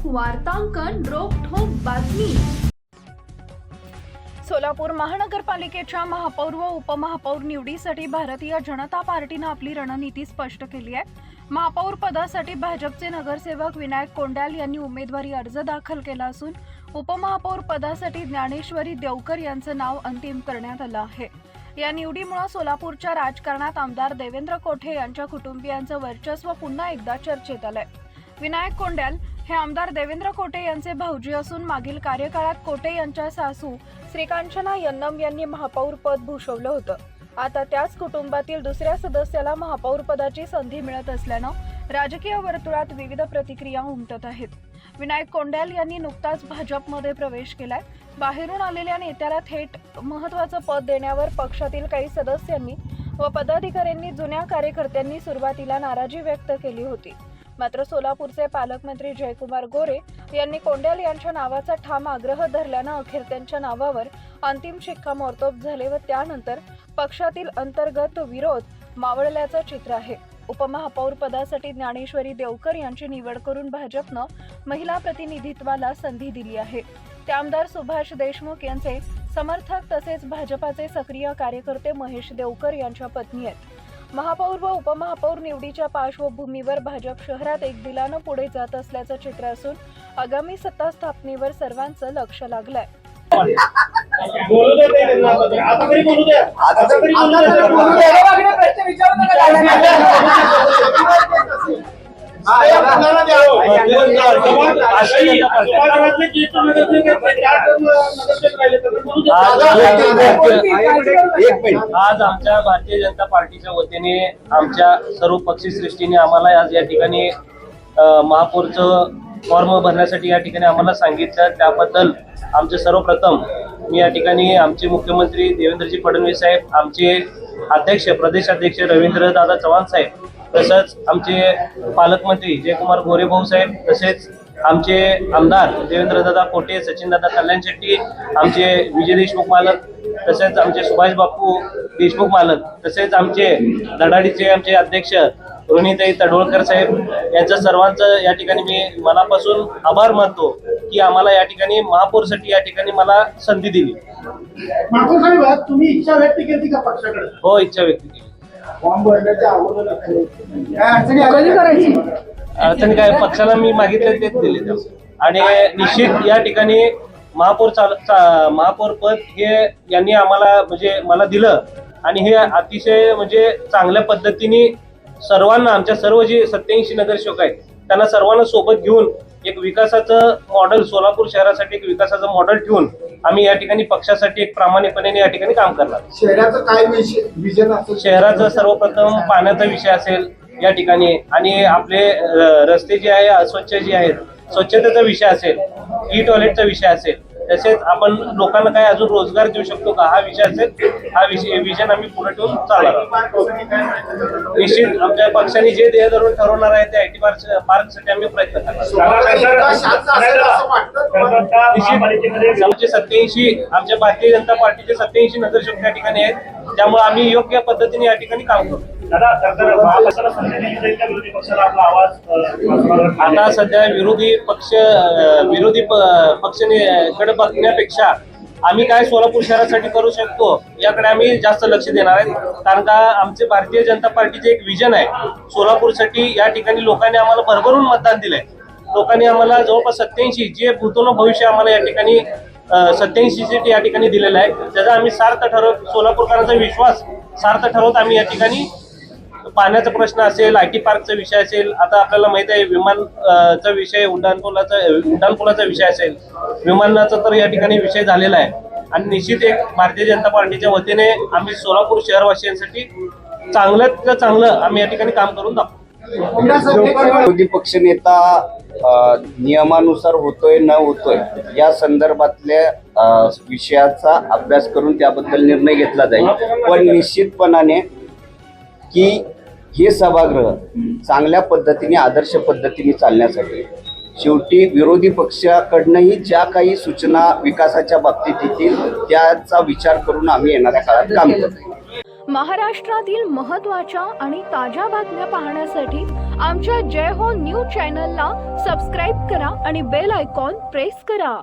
वार्तांकन रोखठोक बातमी। सोलापूर महानगरपालिकेच्या महापौर व उपमहापौर निवडीसाठी भारतीय जनता पार्टीने आपली रणनीती स्पष्ट केली आहे। महापौर पदासाठी भाजपचे नगरसेवक विनायक कोंड्याल यांनी उमेदवारी अर्ज दाखल केला असून उपमहापौर पदासाठी ज्ञानेश्वरी देवकर यांचे नाव अंतिम करण्यात आले आहे। या निवडीमुळे सोलापूरच्या राजकारणात आमदार देवेंद्र कोठे यांच्या कुटुंबियांचे वर्चस्व पुन्हा एकदा चर्चेत आले। विनायक कोंड्याल हे आमदार देवेंद्र कोठे यांचे भाऊजी असून मागील कार्यकाळात कोठे यांच्या सासू श्रीकांचना यन्नम यांनी महापौर पद भूषवलं होतं। आता त्याच कुटुंबातील दुसऱ्या सदस्याला महापौर पदाची संधी मिळत असल्यानं राजकीय वर्तुळात विविध प्रतिक्रिया उमटत आहेत। विनायक कोंड्याल यांनी नुकताच भाजपमध्ये प्रवेश केलाय। बाहेरून आलेल्या नेत्याला थेट महत्त्वाचं पद देण्यावर पक्षातील काही सदस्यांनी व पदाधिकाऱ्यांनी जुन्या कार्यकर्त्यांनी सुरुवातीला नाराजी व्यक्त केली होती। मात्र सोलापूरचे पालकमंत्री जयकुमार गोरे यांनी कोंड्याल यांच्या नावाचा ठाम आग्रह धरल्यानं अखेर त्यांच्या नावावर अंतिम शिक्कामोर्तब झाले व त्यानंतर पक्षातील अंतर्गत विरोध मावळल्याचं चित्र आहे। उपमहापौर पदासाठी ज्ञानेश्वरी देवकर यांची निवड करून भाजपनं महिला प्रतिनिधित्वाला संधी दिली आहे। ते आमदार सुभाष देशमुख यांचे समर्थक तसेच भाजपाचे सक्रिय कार्यकर्ते महेश देवकर यांच्या पत्नी आहेत। महापौर व उपमहापौर निवडीच्या पार्श्वभूमीवर भाजप शहरात एक दिलानं पुढे जात असल्याचं चित्र असून आगामी सत्ता स्थापनेवर सर्वांचं लक्ष लागलंय। आज आमच्या भारतीय जनता पार्टीच्या वतीने आमच्या सर्व पक्षी सृष्टीने आम्हाला आज या ठिकाणी महापौरचं फॉर्म भरण्यासाठी या ठिकाणी आम्हाला सांगितलं। त्याबद्दल आमचे सर्वप्रथम मी या ठिकाणी आमचे मुख्यमंत्री देवेंद्रजी फडणवीस साहेब, आमचे अध्यक्ष प्रदेश अध्यक्ष रवींद्रदादा चव्हाण साहेब, तसंच आमचे पालकमंत्री जयकुमार गोरे भाऊ साहेब, तसेच आमचे आमदार देवेंद्रदादा कोठे, सचिनदादा कल्याण शेट्टी, आमचे विजय देशमुख मालक, तसेच आमचे सुभाष बापू देशमुख मालक, तसेच आमचे धडाडीचे आमचे अध्यक्ष रोहिणीताई तडवळकर साहेब यांचं सर्वांचं या ठिकाणी मी मनापासून आभार मानतो की आम्हाला या ठिकाणी महापौरसाठी या ठिकाणी मला संधी दिली। महापौर साहेब, तुम्ही इच्छा व्यक्त केली का पक्षाकडे? हो, इच्छा व्यक्त केली। फॉर्म भरण्याच्या अगोदर कधी करायची अडचणी काय पक्षाला मी मागितले तेच दिले आणि निश्चित या ठिकाणी महापौर पद हे यांनी आम्हाला म्हणजे मला दिलं आणि हे अतिशय म्हणजे चांगल्या पद्धतीने सर्वांना आमच्या सर्व जे 87 नगरसेवक आहेत त्यांना सर्वांना सोबत घेऊन एक विकासाचं मॉडेल सोलापूर शहरासाठी एक विकासाचं मॉडेल ठेवून आम्ही या ठिकाणी पक्षासाठी एक प्रामाणिकपणे या ठिकाणी काम करणार। शहराचं काय विजन असेल? शहराचं सर्वप्रथम पाण्याचा विषय असेल या ठिकाणी आणि आपले रस्ते जे आहे अस्वच्छ जे आहेत स्वच्छतेचा विषय असेल, ई टॉयलेटचा विषय असेल, तसेच आपण लोकांना काय अजून रोजगार देऊ शकतो का हा विषय असेल, हा विषय विजन आम्ही पुढे ठेवून चालणार आहोत। निश्चित आमच्या पक्षाने जे ध्येय धरून ठरवणार आहे ते IT पार्कसाठी आम्ही प्रयत्न करणार। आमचे 87 आमच्या भारतीय जनता पार्टीचे 87 नगरसेवक या ठिकाणी आहेत, त्यामुळे आम्ही योग्य पद्धतीने या ठिकाणी काम करू। आता सध्या विरोधी पक्षाकडे बघण्यापेक्षा आम्ही काय सोलापूर शहरासाठी करू शकतो याकडे आम्ही जास्त लक्ष देणार आहे। कारण का आमचे भारतीय जनता पार्टीचे एक विजन आहे सोलापूरसाठी। या ठिकाणी लोकांनी आम्हाला भरभरून मतदान दिलंय। लोकांनी आम्हाला जवळपास 87 जे भूतोन भविष्य आम्हाला या ठिकाणी 87 सीट या ठिकाणी दिलेला आहे। त्याचा आम्ही सार्थ ठरवत सोलापूरकरांचा विश्वास सार्थ ठरवत आम्ही या ठिकाणी पाण्याचा प्रश्न असेल, IT पार्कचा विषय असेल, आता आपल्याला माहित आहे विमानचा विषय, उड्डाणपुलाचा विषय असेल, विमानाचा तर या ठिकाणी विषय झालेला आहे आणि निश्चित एक भारतीय जनता पार्टीच्या वतीने आम्ही सोलापूर शहरवासियांसाठी चांगल्यात चांगलं आम्ही या ठिकाणी काम करून दाखवू। विरोधी पक्षनेता नियमानुसार होतोय न होतोय या संदर्भातल्या विषयाचा अभ्यास करून त्याबद्दल निर्णय घेतला जाईल। पण निश्चितपणाने की हे सभागृह चांगल्या पद्धतीने आदर्श पद्धतीने चालण्यासाठी शेवटी विरोधी पक्षाकडनंही ज्या काही सूचना विकासाच्या बाबतीत येतील त्याचा विचार करून आम्ही येणाऱ्या काळात काम करू। महाराष्ट्रातील महत्त्वाच्या आणि ताज्या बातम्या पाहण्यासाठी आमच्या जय हो न्यूज चॅनलला सबस्क्राईब करा आणि बेल आयकॉन प्रेस करा.